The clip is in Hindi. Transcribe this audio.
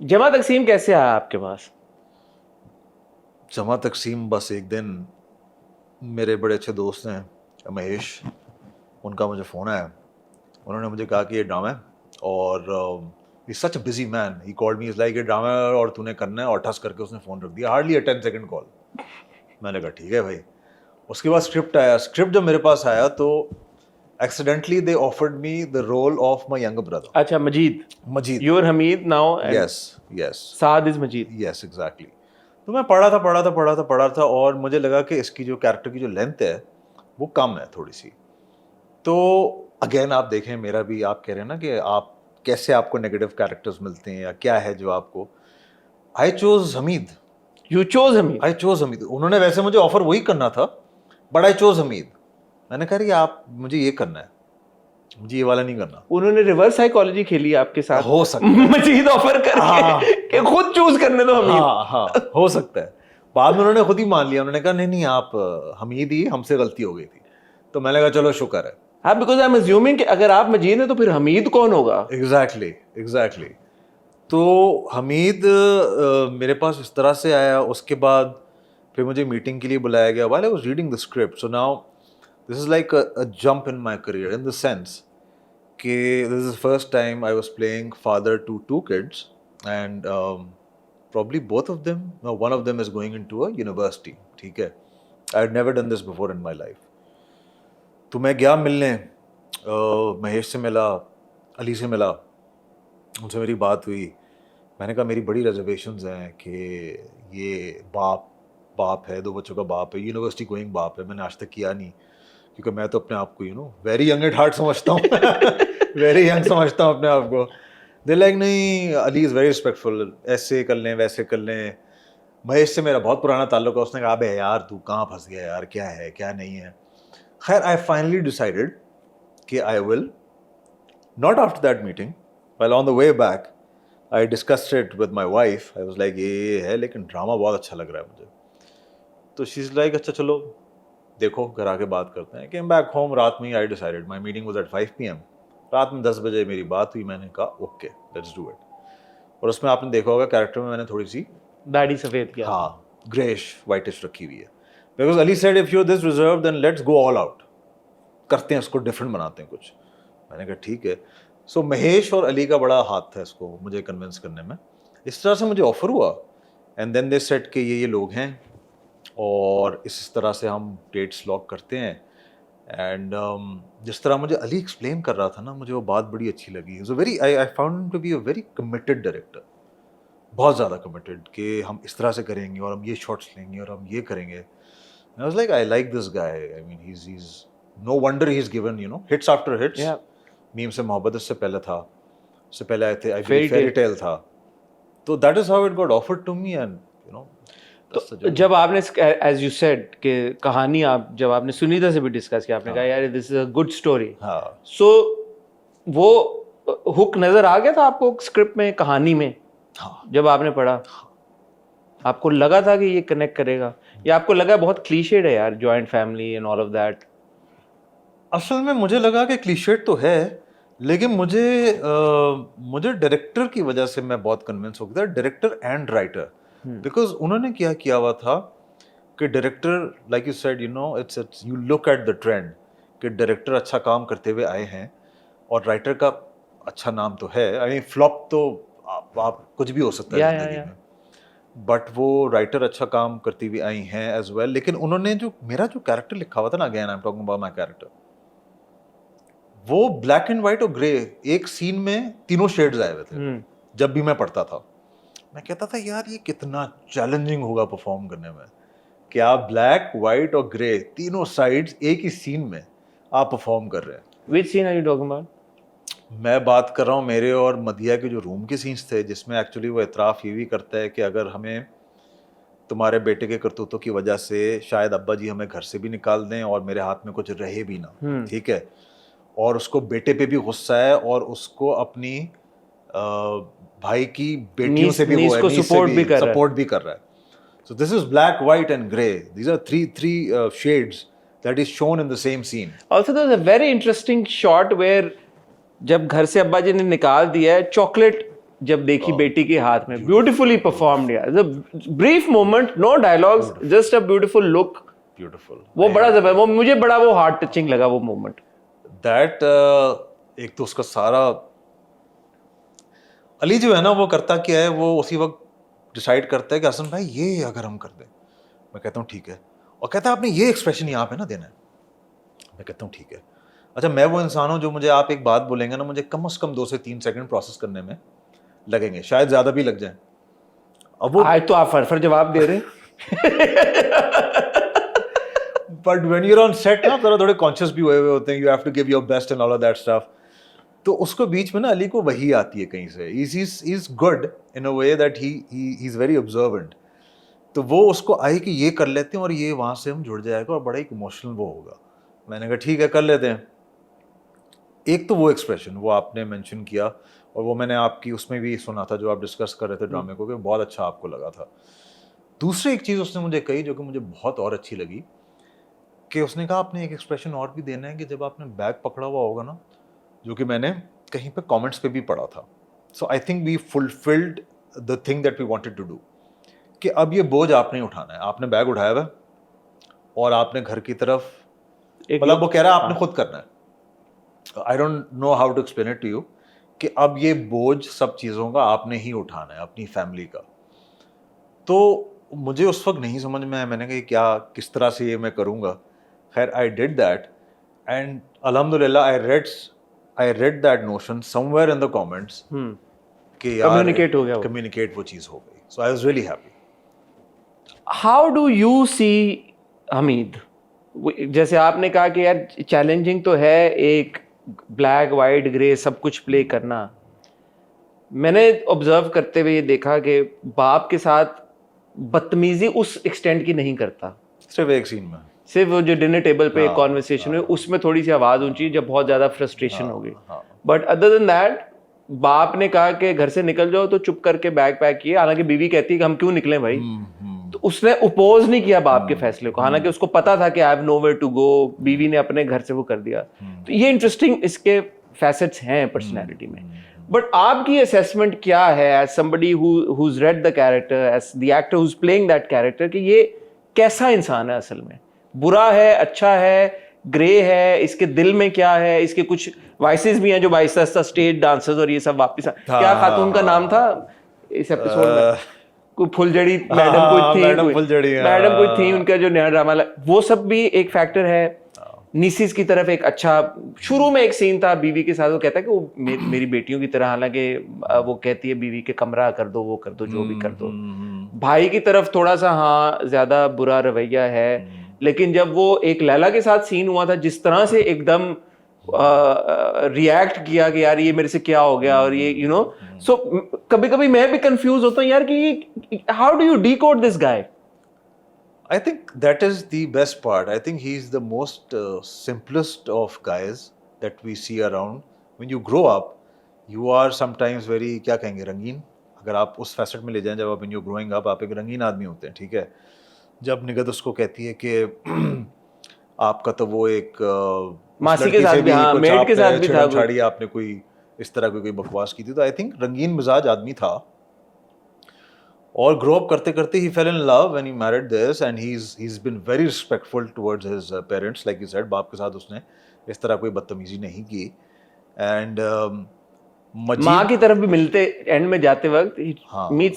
जमा तकसीम कैसे आया आपके पास? जमा तकसीम बस एक दिन मेरे बड़े अच्छे दोस्त हैं महेश, उनका मुझे फ़ोन आया। उन्होंने मुझे कहा कि ये ड्रामा है और he such a busy man, he called me, is like ये ड्रामा है और तूने करना है, और ठस करके उसने फ़ोन रख दिया। हार्डली अ 10 सेकंड कॉल। मैंने कहा ठीक है भाई। उसके बाद स्क्रिप्ट आया। स्क्रिप्ट जब मेरे पास आया तो accidentally they offered me the role of my younger brother अच्छा, Majid. Majid. Your Hamid now and yes yes Saad is Majid. Yes exactly. तो मैं पढ़ा था और मुझे लगा कि इसकी जो कैरेक्टर की जो लेंथ है वो कम है थोड़ी सी। तो अगेन आप देखें, मेरा भी, आप कह रहे हैं ना कि आप कैसे आपको नेगेटिव कैरेक्टर्स मिलते हैं या क्या है जो आपको, I chose Hamid. You chose Hamid. I chose Hamid. उन्होंने वैसे मुझे ऑफर वही करना था, बट आई चोज हमीद। मैंने कहा यार आप, मुझे ये करना है, मुझे ये वाला नहीं करना। उन्होंने रिवर्स साइकोलॉजी खेली आपके साथ, हो सकता है। मजीद ऑफर करके कि खुद चूज करने दो हमीद। हाँ हो सकता है। बाद में उन्होंने खुद ही मान लिया। उन्होंने कहा नहीं नहीं आप हमीद ही, हमसे गलती हो गई थी। तो मैंने कहा चलो शुक्र है। हाँ, बिकॉज आई एम अज्यूमिंग कि अगर आप मजीद हैं तो फिर हमीद कौन होगा? एग्जैक्टली। तो हमीद मेरे पास इस तरह से आया। उसके बाद फिर मुझे मीटिंग के लिए बुलाया गया while I was reading the script. So now this is like a jump in my career in the sense कि this is first time I was playing father to two kids and probably both of them, no, one of them is going into a university. ठीक है, I had never done this before in my life. तो मैं गया मिलने, महेश से मिला, अली से मिला, उनसे मेरी बात हुई। मैंने कहा मेरी बड़ी रिजर्वेशंस हैं कि ये बाप है, 2 बच्चों का बाप है, यूनिवर्सिटी गोइंग बाप है। मैंने आज तक किया नहीं, क्योंकि मैं तो अपने आप को वेरी यंग एट हार्ट समझता हूँ वेरी यंग समझता हूँ अपने आप को। दे लाइक नहीं, अली इज़ वेरी रिस्पेक्टफुल, ऐसे कर लें वैसे कर लें। महेश से मेरा बहुत पुराना ताल्लुक है। उसने कहा अबे यार तू कहाँ फंस गया यार, क्या है क्या नहीं है। खैर आई फाइनली डिसाइडेड कि I will not after that meeting, while on the way back I discussed it with my wife. I was like ये है, लेकिन ड्रामा बहुत अच्छा लग रहा है मुझे। तो शी इज़ लाइक अच्छा चलो देखो, घर आके बात करते हैं। केम बैक होम, रात में ही I decided, my meeting was at 5 PM। रात में 10 बजे मेरी बात हुई। मैंने कहा ओके लेट्स डू इट। और उसमें आपने देखा होगा कैरेक्टर में मैंने थोड़ी सी दाढ़ी सफेद किया। हाँ ग्रेश वाइटिश रखी हुई है, because Ali said if you this reserve then let's go all out, करते हैं उसको डिफरेंट बनाते हैं कुछ। मैंने कहा ठीक है। सो महेश और अली का बड़ा हाथ था इसको मुझे कन्विंस करने में। इस तरह से मुझे ऑफर हुआ एंड देन दे सेड कि ये लोग हैं और इस तरह से हम डेट्स लॉक करते हैं। एंड जिस तरह मुझे अली एक्सप्लेन कर रहा था ना, मुझे वो बात बड़ी अच्छी लगी। So very I found him to be a very committed director, बहुत ज़्यादा कमिटेड कि हम इस तरह से करेंगे और हम ये शॉट्स लेंगे और हम ये करेंगे। I was like I like this guy. I mean he is no wonder he is given hits after hits. Meem Se Mohabbat इससे पहले था, उससे पहले आए थे आई फेरी टेल था। तो that is how it got offered to me and तो जब आपने एज यू सेड कि कहानी आप जब आपने सुनीता से भी डिस्कस किया, आपने कहा यार this is a good story, so वो हुक नजर आ गया था आपको स्क्रिप्ट में, कहानी में? जब आपने पढ़ा आपको लगा था कि ये कनेक्ट करेगा, या आपको लगा बहुत क्लीशेड है यार, joint family and all of that? असल में मुझे लगा कि क्लीशेड तो है, लेकिन मुझे डायरेक्टर की वजह से मैं बहुत कन्विंस हो गया था, डायरेक्टर एंड राइटर। बिकॉज उन्होंने क्या किया हुआ था कि director like you said it's you look at the trend कि डायरेक्टर अच्छा काम करते हुए आए हैं और राइटर का अच्छा नाम तो है। आई मीन फ्लॉप तो आप कुछ भी हो सकता है जिंदगी में, बट वो राइटर अच्छा काम करती हुई आई हैं एज वेल। लेकिन उन्होंने जो मेरा जो कैरेक्टर लिखा हुआ था ना, again I am talking about my character, वो ब्लैक एंड व्हाइट और ग्रे, एक सीन में तीनों शेड्स आए हुए थे। जब भी मैं पढ़ता था मैं कहता था यार ये कितना चैलेंजिंग होगा परफॉर्म करने में कि आप ब्लैक व्हाइट और ग्रे तीनों साइड्स एक ही सीन में आप परफॉर्म कर रहे हैं। Which scene are you talking about? मैं बात कर रहा हूँ मेरे और मदिया के जो रूम के सीन्स थे, जिसमें एक्चुअली वो इतराफ़ ये भी करता है कि अगर हमें तुम्हारे बेटे के करतूतों की वजह से शायद अब्बा जी हमें घर से भी निकाल दें और मेरे हाथ में कुछ रहे भी ना, ठीक है, और उसको बेटे पे भी गुस्सा है और उसको अपनी भाई की बेटियों से भी वो सपोर्ट भी कर रहा है। So this is black, white and grey. These are three shades that is shown in the same scene. Also there was a very interesting shot where जब घर से अब्बा जी ने निकाल दिया है, चॉकलेट जब देखी बेटी के हाथ में, ब्यूटीफुली परफॉर्म्ड यार, the brief moment, no dialogues, just a beautiful look, beautiful, वो बड़ा जबरदस्त, वो मुझे बड़ा वो हार्ट टचिंग लगा वो मोमेंट। दैट एक तो उसका सारा अली जो है ना वो करता क्या है, वो उसी वक्त डिसाइड करता है कि हसन भाई ये अगर हम कर दें, मैं कहता हूँ ठीक है, और कहता है आपने ये एक्सप्रेशन यहाँ पे ना देना है, मैं कहता हूँ ठीक है। अच्छा मैं वो इंसान हूँ जो मुझे आप एक बात बोलेंगे ना, मुझे कम से कम 2 से 3 सेकंड प्रोसेस करने में लगेंगे, शायद ज़्यादा भी लग जाए। अब वो आज तो आप फरफर जवाब दे रहे हैं। But when you are on set ना थोड़े कॉन्शियस भी हुए होते हैं, you have to give your best and all of that stuff. तो उसको बीच में ना अली को वही आती है कहीं से, is good in a way that he is very observant. तो वो उसको आई कि ये कर लेते हैं और ये वहाँ से हम जुड़ जाएगा और बड़ा एक इमोशनल वो होगा। मैंने कहा ठीक है कर लेते हैं। एक तो वो एक्सप्रेशन वो आपने मेंशन किया, और वो मैंने आपकी उसमें भी सुना था जो आप डिस्कस कर रहे थे ड्रामे को, कि बहुत अच्छा आपको लगा था। दूसरी एक चीज़ उसने मुझे कही जो कि मुझे बहुत और अच्छी लगी, कि उसने कहा आपने एक एक्सप्रेशन और भी देना है कि जब आपने बैग पकड़ा हुआ होगा ना, जो कि मैंने कहीं पे कमेंट्स पे भी पढ़ा था। So I think we fulfilled the thing that we wanted to do, कि अब ये बोझ आपने उठाना है, आपने बैग उठाया हुआ और आपने घर की तरफ, मतलब वो कह रहा है आपने खुद करना है। I don't know how to explain it to you, कि अब ये बोझ सब चीज़ों का आपने ही उठाना है, अपनी फैमिली का। तो मुझे उस वक्त नहीं समझ में आया, मैंने कहा क्या किस तरह से ये मैं करूँगा। खैर आई डिड दैट, एंड अल्हम्दुलिल्लाह I read that notion somewhere in the comments कि यार कम्युनिकेट वो चीज़ हो गई। So I was really happy. How do you see Hamid? जैसे आपने कहा कि यार चैलेंजिंग तो है, एक ब्लैक वाइट ग्रे सब कुछ प्ले करना। मैंने ऑब्जर्व करते हुए ये देखा कि बाप के साथ बदतमीजी उस एक्सटेंट की नहीं करता, सिर्फ एक सीन में, सिर्फ वो जो डिनर टेबल पे एक कॉन्वर्सेशन हुई उसमें थोड़ी सी आवाज़ ऊंची जब बहुत ज़्यादा फ्रस्ट्रेशन हो गई। बट अदर देन दैट, बाप ने कहा कि घर से निकल जाओ तो चुप करके बैग पैक किए, हालांकि बीवी कहती है कि हम क्यों निकले भाई, तो उसने अपोज नहीं किया बाप के फैसले को, हालांकि उसको पता था कि I have nowhere to go, बीवी ने अपने घर से वो कर दिया। तो ये इंटरेस्टिंग इसके फैसेट्स हैं पर्सनैलिटी में। बट आपकी असेसमेंट क्या है as somebody who's read the character, as the actor who's playing that character, कि ये कैसा इंसान है असल में, बुरा है, अच्छा है, ग्रे है, इसके दिल में क्या है, इसके कुछ वाइसेस भी हैं जो आहिस्ता आहिस्ता स्टेज डांसर्स और ये सब वापस क्या खातून का नाम था इस एपिसोड में, कोई फुलझड़ी मैडम कोई थी, मैडम कोई थी, उनका जो नया ड्रामा वो सब भी एक फैक्टर है। नीसिस की तरफ एक अच्छा शुरू में एक सीन था बीवी के साथ, वो कहता है कि वो मेरी बेटियों की तरह, हालांकि वो कहती है बीवी के कमरा कर दो, वो कर दो, जो भी कर दो। भाई की तरफ थोड़ा सा हाँ ज्यादा बुरा रवैया है, लेकिन जब वो एक लैला के साथ सीन हुआ था, जिस तरह से एकदम रिएक्ट किया कि यार ये मेरे से क्या हो गया, और ये यू नो, सो कभी कभी मैं भी कंफ्यूज होता हूँ यार कि how do you decode this guy. I think that is the best part. I think he's the most simplest of guys that we see around. When you grow up, you are sometimes very, क्या कहेंगे, रंगीन। अगर आप उस फैसेट में ले जाएं, जब आप when you're growing up, आप एक रंगीन आदमी होते हैं, ठीक है। जब निगत उसको कहती है कि आपका तो वो एक मासी के साथ भी, हाँ, मेड के साथ भी था, छाड़ी आपने कोई इस तरह कोई बकवास की थी। तो आई थिंक रंगीन मिजाज आदमी था, और ग्रो अप करते करते ही fell in love when he married this, and he's been very respectful towards his parents, like you said। बाप के साथ उसने इस तरह कोई बदतमीजी नहीं की, एंड माँ की तरफ भी मिलते एंड में जाते वक्त, मीट